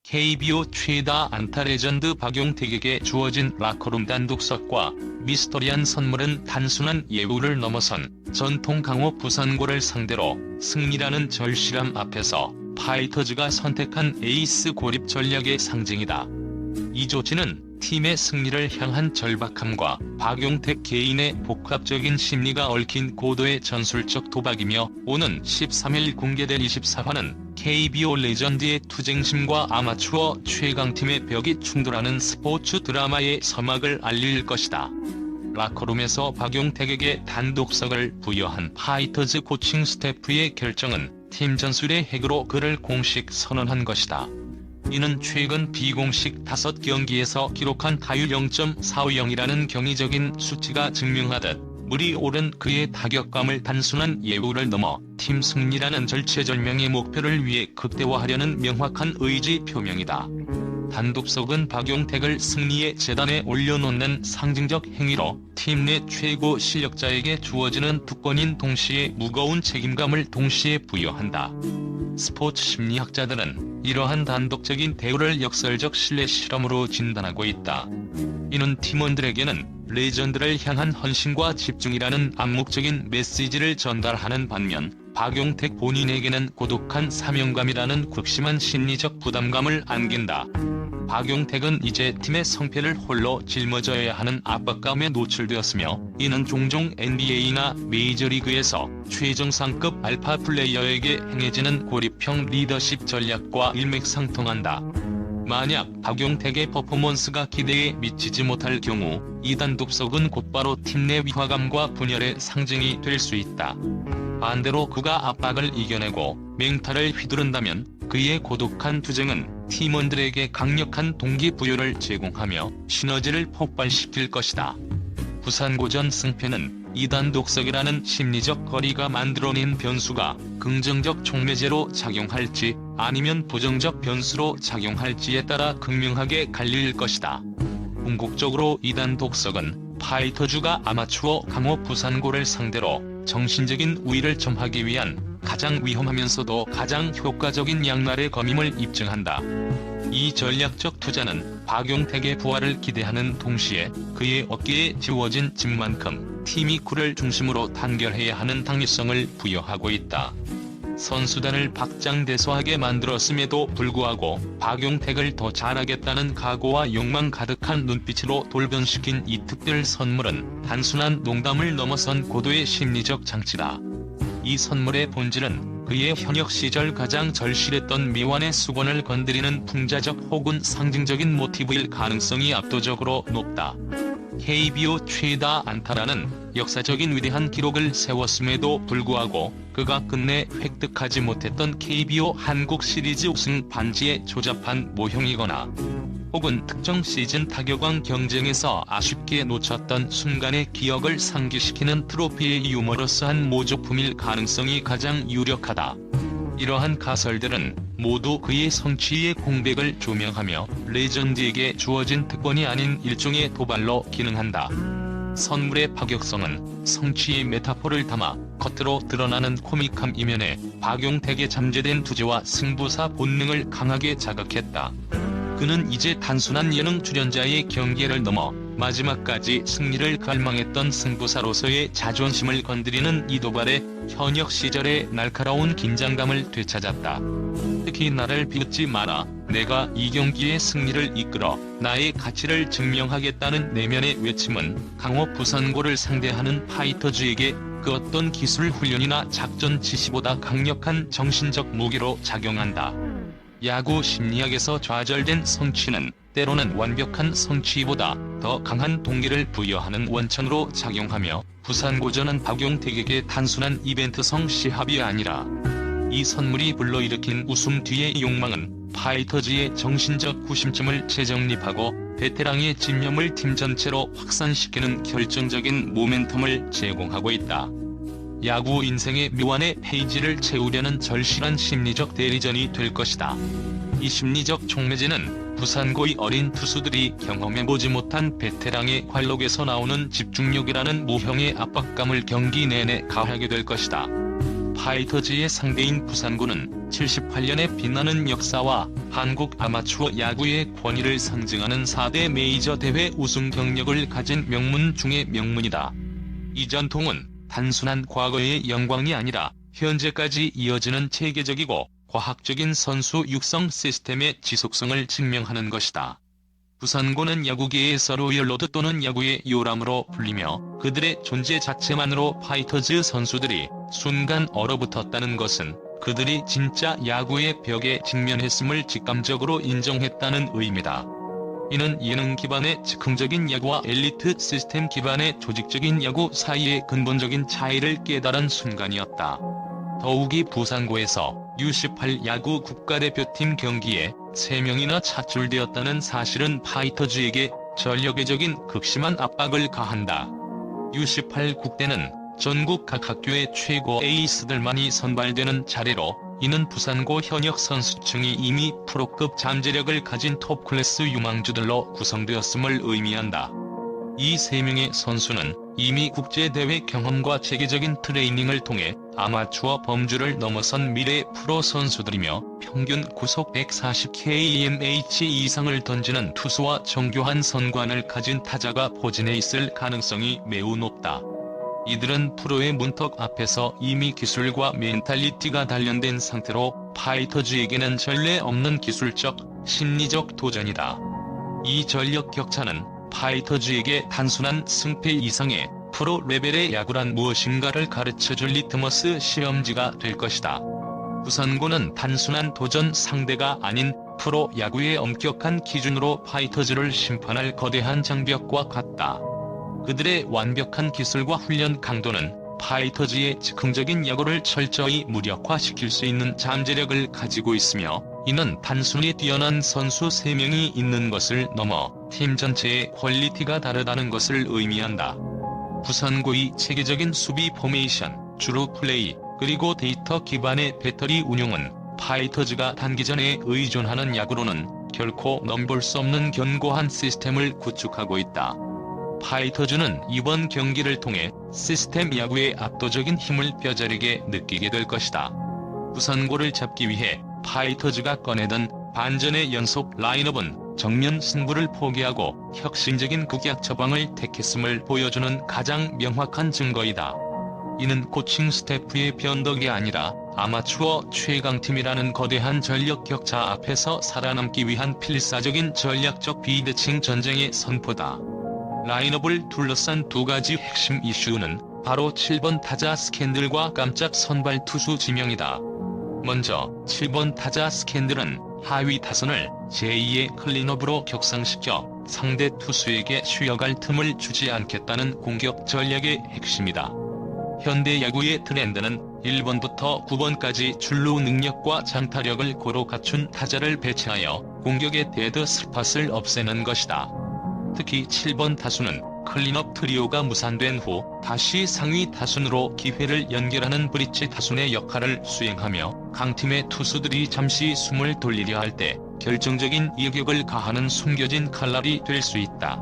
KBO 최다 안타 레전드 박용택에게 주어진 라커룸 단독석과 미스터리한 선물은 단순한 예우를 넘어선 전통 강호 부산고를 상대로 승리라는 절실함 앞에서 파이터즈가 선택한 에이스 고립 전략의 상징이다. 이 조치는 팀의 승리를 향한 절박함과 박용택 개인의 복합적인 심리가 얽힌 고도의 전술적 도박이며, 오는 13일 공개될 24화는 KBO 레전드의 투쟁심과 아마추어 최강팀의 벽이 충돌하는 스포츠 드라마의 서막을 알릴 것이다. 라커룸에서 박용택에게 단독석을 부여한 파이터즈 코칭 스태프의 결정은 팀 전술의 핵으로 그를 공식 선언한 것이다. 이는 최근 비공식 5경기에서 기록한 타율 0.450이라는 경이적인 수치가 증명하듯 물이 오른 그의 타격감을 단순한 예우를 넘어 팀 승리라는 절체절명의 목표를 위해 극대화하려는 명확한 의지 표명이다. 단독석은 박용택을 승리의 제단에 올려놓는 상징적 행위로 팀 내 최고 실력자에게 주어지는 특권인 동시에 무거운 책임감을 동시에 부여한다. 스포츠 심리학자들은 이러한 단독적인 대우를 역설적 신뢰 실험으로 진단하고 있다. 이는 팀원들에게는 레전드를 향한 헌신과 집중이라는 암묵적인 메시지를 전달하는 반면, 박용택 본인에게는 고독한 사명감이라는 극심한 심리적 부담감을 안긴다. 박용택은 이제 팀의 성패를 홀로 짊어져야 하는 압박감에 노출되었으며, 이는 종종 NBA나 메이저리그에서 최정상급 알파 플레이어에게 행해지는 고립형 리더십 전략과 일맥상통한다. 만약 박용택의 퍼포먼스가 기대에 미치지 못할 경우 이 단독석은 곧바로 팀 내 위화감과 분열의 상징이 될 수 있다. 반대로 그가 압박을 이겨내고 맹타를 휘두른다면 그의 고독한 투쟁은 팀원들에게 강력한 동기부여를 제공하며 시너지를 폭발시킬 것이다. 부산고전 승패는 이 단독석이라는 심리적 거리가 만들어낸 변수가 긍정적 촉매제로 작용할지 아니면 부정적 변수로 작용할지에 따라 극명하게 갈릴 것이다. 궁극적으로 이 단독석은 파이터즈가 아마추어 강호 부산고를 상대로 정신적인 우위를 점하기 위한 가장 위험하면서도 가장 효과적인 양날의 검임을 입증한다. 이 전략적 투자는 박용택의 부활을 기대하는 동시에 그의 어깨에 지워진 짐만큼 팀이 그를 중심으로 단결해야 하는 당위성을 부여하고 있다. 선수단을 박장대소하게 만들었음에도 불구하고 박용택을 더 잘하겠다는 각오와 욕망 가득한 눈빛으로 돌변시킨 이 특별 선물은 단순한 농담을 넘어선 고도의 심리적 장치다. 이 선물의 본질은 그의 현역 시절 가장 절실했던 미완의 수건을 건드리는 풍자적 혹은 상징적인 모티브일 가능성이 압도적으로 높다. KBO 최다 안타라는 역사적인 위대한 기록을 세웠음에도 불구하고 그가 끝내 획득하지 못했던 KBO 한국 시리즈 우승 반지에 조잡한 모형이거나 혹은 특정 시즌 타격왕 경쟁에서 아쉽게 놓쳤던 순간의 기억을 상기시키는 트로피의 유머러스한 모조품일 가능성이 가장 유력하다. 이러한 가설들은 모두 그의 성취의 공백을 조명하며 레전드에게 주어진 특권이 아닌 일종의 도발로 기능한다. 선물의 파격성은 성취의 메타포를 담아 겉으로 드러나는 코믹함 이면에 박용택의 잠재된 투지와 승부사 본능을 강하게 자극했다. 그는 이제 단순한 예능 출연자의 경계를 넘어 마지막까지 승리를 갈망했던 승부사로서의 자존심을 건드리는 이 도발에 현역 시절의 날카로운 긴장감을 되찾았다. 특히 나를 비웃지 마라. 내가 이 경기의 승리를 이끌어 나의 가치를 증명하겠다는 내면의 외침은 강호 부산고를 상대하는 파이터즈에게 그 어떤 기술 훈련이나 작전 지시보다 강력한 정신적 무기로 작용한다. 야구 심리학에서 좌절된 성취는 때로는 완벽한 성취보다 더 강한 동기를 부여하는 원천으로 작용하며, 부산고전은 박용택에게 단순한 이벤트성 시합이 아니라 이 선물이 불러일으킨 웃음 뒤의 욕망은 파이터즈의 정신적 구심점을 재정립하고 베테랑의 집념을 팀 전체로 확산시키는 결정적인 모멘텀을 제공하고 있다. 야구 인생의 묘한의 페이지를 채우려는 절실한 심리적 대리전이 될 것이다. 이 심리적 촉매제는 부산고의 어린 투수들이 경험해보지 못한 베테랑의 관록에서 나오는 집중력이라는 무형의 압박감을 경기 내내 가하게 될 것이다. 파이터즈의 상대인 부산고는 78년의 빛나는 역사와 한국 아마추어 야구의 권위를 상징하는 4대 메이저 대회 우승 경력을 가진 명문 중의 명문이다. 이 전통은 단순한 과거의 영광이 아니라 현재까지 이어지는 체계적이고 과학적인 선수 육성 시스템의 지속성을 증명하는 것이다. 부산고는 야구계에서 로열로드 또는 야구의 요람으로 불리며 그들의 존재 자체만으로 파이터즈 선수들이 순간 얼어붙었다는 것은 그들이 진짜 야구의 벽에 직면했음을 직감적으로 인정했다는 의미다. 이는 예능 기반의 즉흥적인 야구와 엘리트 시스템 기반의 조직적인 야구 사이의 근본적인 차이를 깨달은 순간이었다. 더욱이 부산고에서 U18 야구 국가대표팀 경기에 3명이나 차출되었다는 사실은 파이터즈에게 전력외적인 극심한 압박을 가한다. U18 국대는 전국 각 학교의 최고 에이스들만이 선발되는 자리로 이는 부산고 현역 선수층이 이미 프로급 잠재력을 가진 톱클래스 유망주들로 구성되었음을 의미한다. 이 3명의 선수는 이미 국제대회 경험과 체계적인 트레이닝을 통해 아마추어 범주를 넘어선 미래 프로 선수들이며 평균 구속 140kmh 이상을 던지는 투수와 정교한 선관을 가진 타자가 포진해 있을 가능성이 매우 높다. 이들은 프로의 문턱 앞에서 이미 기술과 멘탈리티가 단련된 상태로 파이터즈에게는 전례 없는 기술적, 심리적 도전이다. 이 전력 격차는 파이터즈에게 단순한 승패 이상의 프로 레벨의 야구란 무엇인가를 가르쳐줄 리트머스 시험지가 될 것이다. 부산고는 단순한 도전 상대가 아닌 프로 야구의 엄격한 기준으로 파이터즈를 심판할 거대한 장벽과 같다. 그들의 완벽한 기술과 훈련 강도는 파이터즈의 즉흥적인 야구를 철저히 무력화시킬 수 있는 잠재력을 가지고 있으며 이는 단순히 뛰어난 선수 3명이 있는 것을 넘어 팀 전체의 퀄리티가 다르다는 것을 의미한다. 부산고의 체계적인 수비 포메이션, 주루 플레이, 그리고 데이터 기반의 배터리 운용은 파이터즈가 단기전에 의존하는 야구로는 결코 넘볼 수 없는 견고한 시스템을 구축하고 있다. 파이터즈는 이번 경기를 통해 시스템 야구의 압도적인 힘을 뼈저리게 느끼게 될 것이다. 부산고를 잡기 위해 파이터즈가 꺼내던 반전의 연속 라인업은 정면 승부를 포기하고 혁신적인 극약 처방을 택했음을 보여주는 가장 명확한 증거이다. 이는 코칭 스태프의 변덕이 아니라 아마추어 최강팀이라는 거대한 전력 격차 앞에서 살아남기 위한 필사적인 전략적 비대칭 전쟁의 선포다. 라인업을 둘러싼 두 가지 핵심 이슈는 바로 7번 타자 스캔들과 깜짝 선발 투수 지명이다. 먼저 7번 타자 스캔들은 하위 타선을 제2의 클린업으로 격상시켜 상대 투수에게 쉬어갈 틈을 주지 않겠다는 공격 전략의 핵심이다. 현대 야구의 트렌드는 1번부터 9번까지 출루 능력과 장타력을 고루 갖춘 타자를 배치하여 공격의 데드 스팟을 없애는 것이다. 특히 7번 타순은 클린업 트리오가 무산된 후 다시 상위 타순으로 기회를 연결하는 브릿지 타순의 역할을 수행하며 강팀의 투수들이 잠시 숨을 돌리려 할 때 결정적인 이격을 가하는 숨겨진 칼날이 될 수 있다.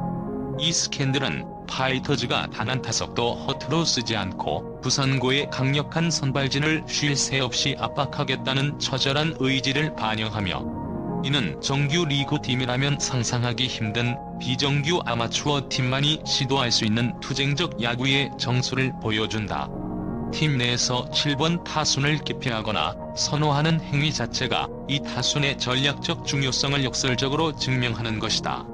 이 스캔들은 파이터즈가 단 한 타석도 허투루 쓰지 않고 부산고의 강력한 선발진을 쉴 새 없이 압박하겠다는 처절한 의지를 반영하며 이는 정규 리그 팀이라면 상상하기 힘든 비정규 아마추어 팀만이 시도할 수 있는 투쟁적 야구의 정수를 보여준다. 팀 내에서 7번 타순을 기피하거나 선호하는 행위 자체가 이 타순의 전략적 중요성을 역설적으로 증명하는 것이다.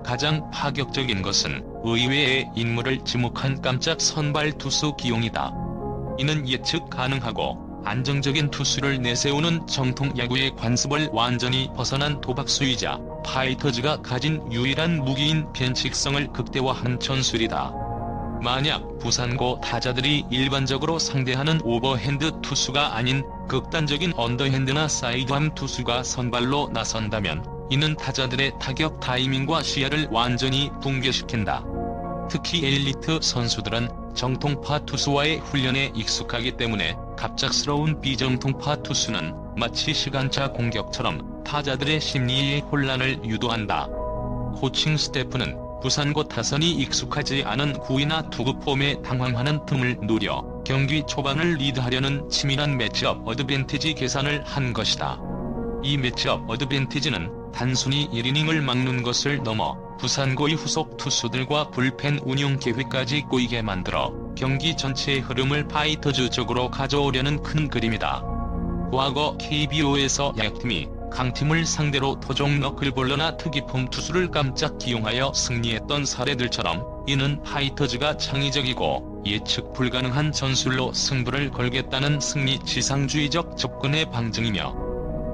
가장 파격적인 것은 의외의 인물을 지목한 깜짝 선발 투수 기용이다. 이는 예측 가능하고 안정적인 투수를 내세우는 정통 야구의 관습을 완전히 벗어난 도박수이자 파이터즈가 가진 유일한 무기인 변칙성을 극대화한 전술이다. 만약 부산고 타자들이 일반적으로 상대하는 오버핸드 투수가 아닌 극단적인 언더핸드나 사이드암 투수가 선발로 나선다면 이는 타자들의 타격 타이밍과 시야를 완전히 붕괴시킨다. 특히 엘리트 선수들은 정통파 투수와의 훈련에 익숙하기 때문에 갑작스러운 비정통파 투수는 마치 시간차 공격처럼 타자들의 심리에 혼란을 유도한다. 코칭 스태프는 부산고 타선이 익숙하지 않은 구위나 투구 폼에 당황하는 틈을 노려 경기 초반을 리드하려는 치밀한 매치업 어드밴티지 계산을 한 것이다. 이 매치업 어드밴티지는 단순히 1이닝을 막는 것을 넘어 부산고의 후속 투수들과 불펜 운용 계획까지 꼬이게 만들어 경기 전체의 흐름을 파이터즈 쪽으로 가져오려는 큰 그림이다. 과거 KBO에서 약팀이 강팀을 상대로 토종 너클볼러나 특이폼 투수를 깜짝 기용하여 승리했던 사례들처럼 이는 파이터즈가 창의적이고 예측 불가능한 전술로 승부를 걸겠다는 승리 지상주의적 접근의 방증이며,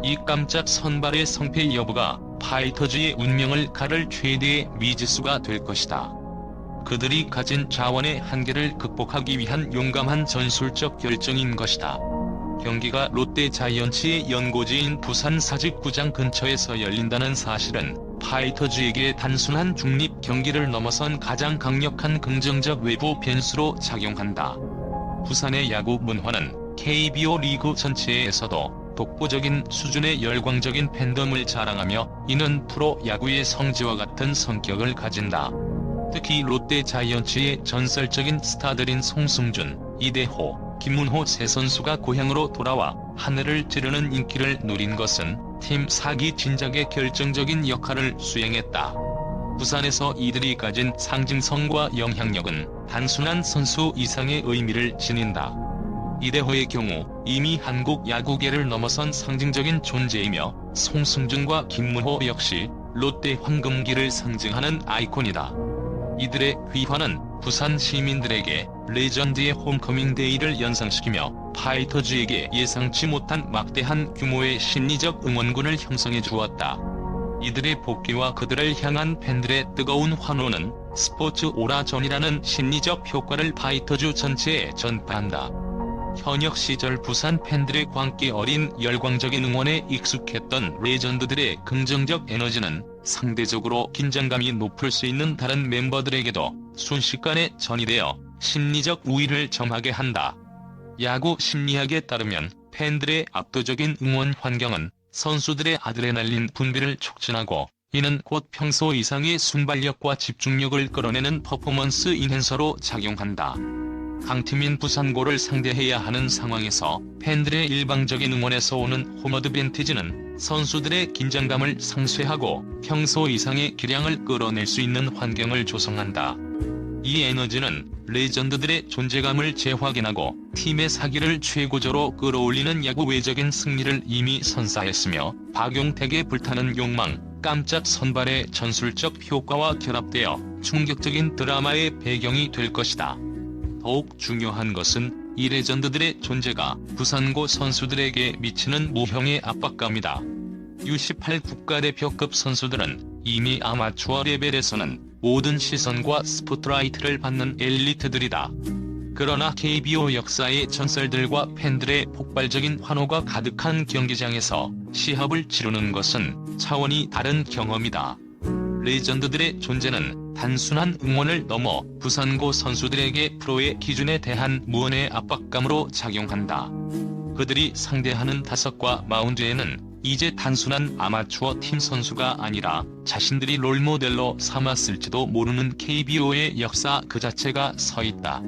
이 깜짝 선발의 성패 여부가 파이터즈의 운명을 가를 최대의 미지수가 될 것이다. 그들이 가진 자원의 한계를 극복하기 위한 용감한 전술적 결정인 것이다. 경기가 롯데 자이언츠의 연고지인 부산 사직구장 근처에서 열린다는 사실은 파이터즈에게 단순한 중립 경기를 넘어선 가장 강력한 긍정적 외부 변수로 작용한다. 부산의 야구 문화는 KBO 리그 전체에서도 독보적인 수준의 열광적인 팬덤을 자랑하며, 이는 프로 야구의 성지와 같은 성격을 가진다. 특히 롯데 자이언츠의 전설적인 스타들인 송승준, 이대호, 김문호 세 선수가 고향으로 돌아와 하늘을 찌르는 인기를 누린 것은 팀 사기 진작에 결정적인 역할을 수행했다. 부산에서 이들이 가진 상징성과 영향력은 단순한 선수 이상의 의미를 지닌다. 이대호의 경우 이미 한국 야구계를 넘어선 상징적인 존재이며, 송승준과 김문호 역시 롯데 황금기를 상징하는 아이콘이다. 이들의 귀환은 부산 시민들에게 레전드의 홈커밍 데이를 연상시키며 파이터즈에게 예상치 못한 막대한 규모의 심리적 응원군을 형성해 주었다. 이들의 복귀와 그들을 향한 팬들의 뜨거운 환호는 스포츠 오라전이라는 심리적 효과를 파이터즈 전체에 전파한다. 현역 시절 부산 팬들의 광기 어린 열광적인 응원에 익숙했던 레전드들의 긍정적 에너지는 상대적으로 긴장감이 높을 수 있는 다른 멤버들에게도 순식간에 전이되어 심리적 우위를 점하게 한다. 야구 심리학에 따르면 팬들의 압도적인 응원 환경은 선수들의 아드레날린 분비를 촉진하고, 이는 곧 평소 이상의 순발력과 집중력을 끌어내는 퍼포먼스 인핸서로 작용한다. 강팀인 부산고를 상대해야 하는 상황에서 팬들의 일방적인 응원에서 오는 홈어드밴티지는 선수들의 긴장감을 상쇄하고 평소 이상의 기량을 끌어낼 수 있는 환경을 조성한다. 이 에너지는 레전드들의 존재감을 재확인하고 팀의 사기를 최고조로 끌어올리는 야구 외적인 승리를 이미 선사했으며, 박용택의 불타는 욕망, 깜짝 선발의 전술적 효과와 결합되어 충격적인 드라마의 배경이 될 것이다. 더욱 중요한 것은 이 레전드들의 존재가 부산고 선수들에게 미치는 무형의 압박감이다. U18 국가대표급 선수들은 이미 아마추어 레벨에서는 모든 시선과 스포트라이트를 받는 엘리트들이다. 그러나 KBO 역사의 전설들과 팬들의 폭발적인 환호가 가득한 경기장에서 시합을 치르는 것은 차원이 다른 경험이다. 레전드들의 존재는 단순한 응원을 넘어 부산고 선수들에게 프로의 기준에 대한 무언의 압박감으로 작용한다. 그들이 상대하는 타석과 마운드에는 이제 단순한 아마추어 팀 선수가 아니라 자신들이 롤모델로 삼았을지도 모르는 KBO의 역사 그 자체가 서 있다.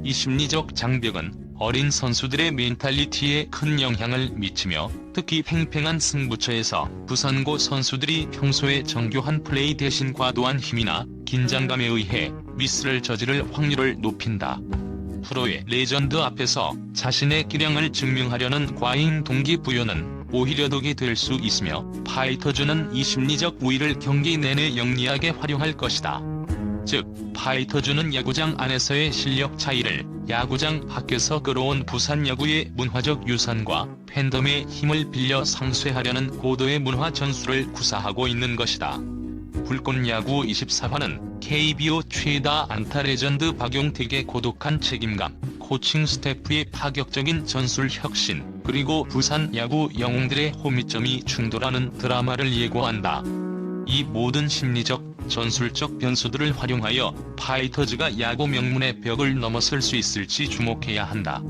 이 심리적 장벽은 어린 선수들의 멘탈리티에 큰 영향을 미치며, 특히 팽팽한 승부처에서 부산고 선수들이 평소의 정교한 플레이 대신 과도한 힘이나 긴장감에 의해 미스를 저지를 확률을 높인다. 프로의 레전드 앞에서 자신의 기량을 증명하려는 과잉 동기부여는 오히려 덕이 될 수 있으며, 파이터즈는 이 심리적 우위를 경기 내내 영리하게 활용할 것이다. 즉, 파이터즈는 야구장 안에서의 실력 차이를 야구장 밖에서 끌어온 부산 야구의 문화적 유산과 팬덤의 힘을 빌려 상쇄하려는 고도의 문화 전술을 구사하고 있는 것이다. 불꽃야구 24화는 KBO 최다 안타 레전드 박용택의 고독한 책임감, 코칭 스태프의 파격적인 전술 혁신, 그리고 부산 야구 영웅들의 호미점이 충돌하는 드라마를 예고한다. 이 모든 심리적, 전술적 변수들을 활용하여 파이터즈가 야구 명문의 벽을 넘어설 수 있을지 주목해야 한다.